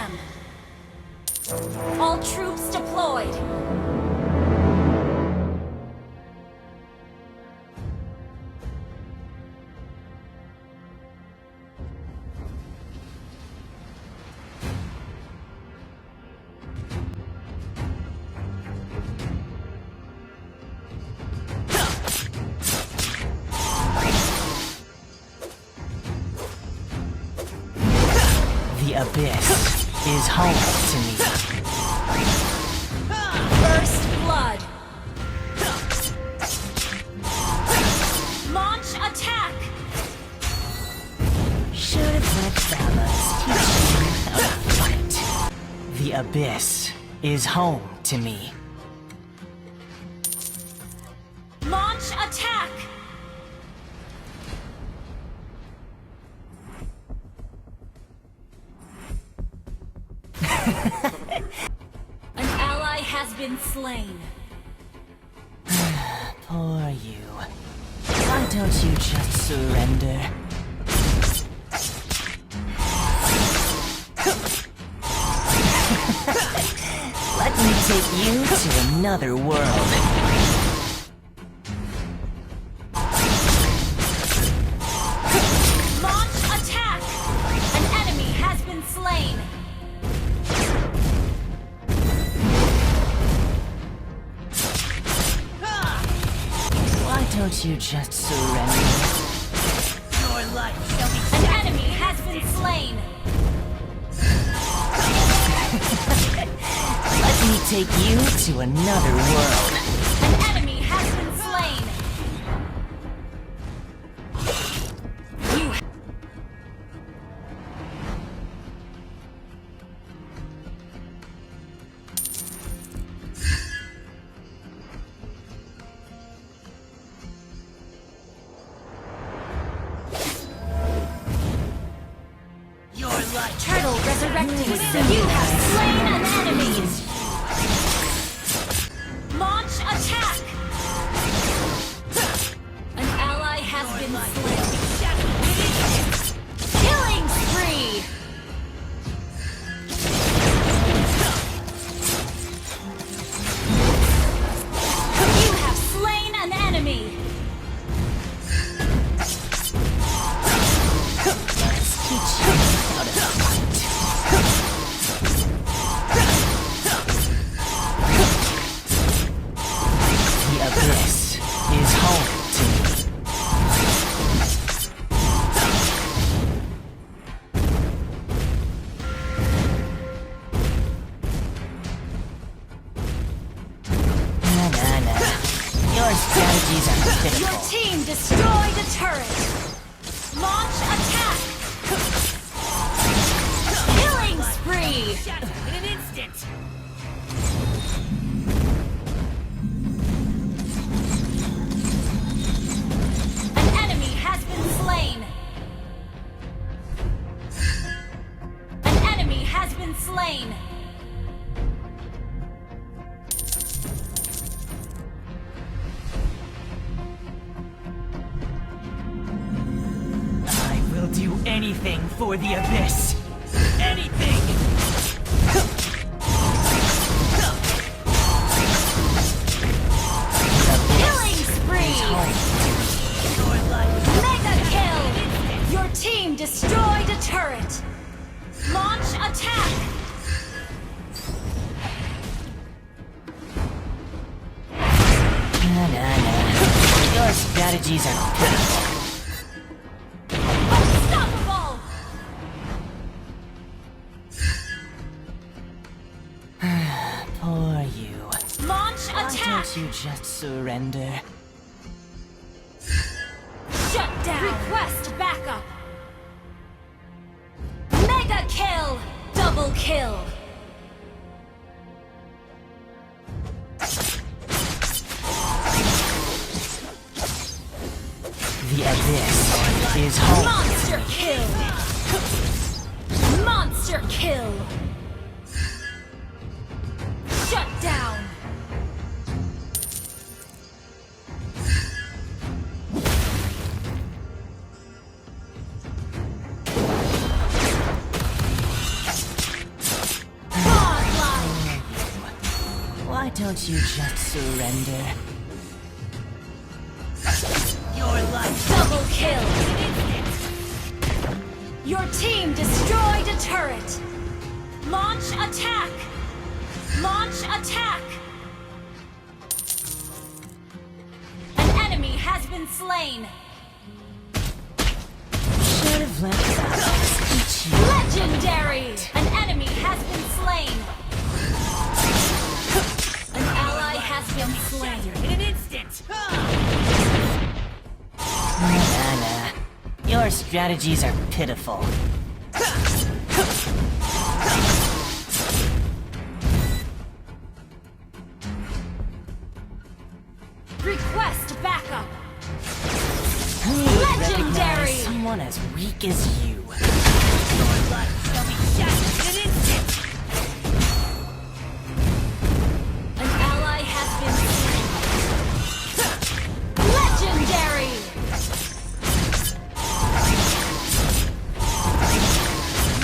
them! All troops deployed! The Abyss is home to me. First blood! Launch attack! Should have let fellas teach you how to fight. The Abyss is home to me. Launch attack! An ally has been slain. Poor you. Why don't you just surrender? Let me take you to another world. Launch attack! An enemy has been slain. Why don't you just surrender? Your life shall be... An enemy has been slain. Let me take you to another world. An enemy has been slain. You Your life. turtle resurrected. You have slain an enemy. Launch attack. An ally has been slain. Killing spree. You have slain an enemy. Let's teach you how to fight. The Abyss is home to me. Na. Your strategies are Your pitiful. team destroyed a turret. Launch attack. Killing spree. In an instant. An enemy has been slain. An enemy has been slain. I will do anything for the Abyss. Anything! Killing spree. Your life. Mega kill. Your team destroyed a turret. Launch attack. Na. Your strategies are pitiful. Unstoppable. Poor you. Launch Why attack. don't you just surrender? Shut down. Request backup. Mega kill. Double kill. The Abyss is home. Monster kill. Monster kill. Shut down. don't you just surrender? Your life. Double kill. Your team destroyed a turret. Launch attack. Launch attack. An enemy has been slain. Should have let Thanos eat you. Legendary. An enemy has been slain. An ally has been slain. In an instant. Nah. Your strategies are pitiful. Request backup. Recognize Legendary. someone as weak as you. Your life shall be shattered in an instant. An ally has been slain. Legendary.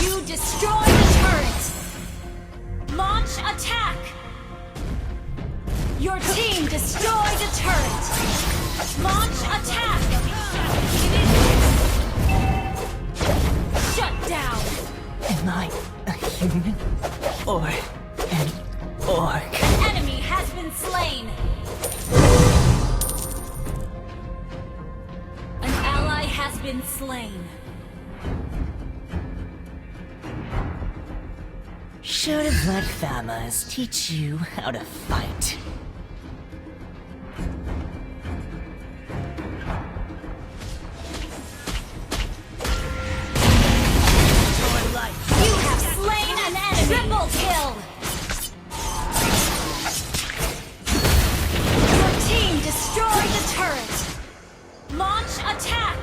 You destroyed the turret. Launch attack. Your team destroyed a turret. Launch attack. Shut down. Am I a human? Or an orc? An enemy has been slain. An ally has been slain. Should have let Thamas teach you how to fight. You have slain an enemy. Triple kill. Your team destroyed the turret. Launch attack.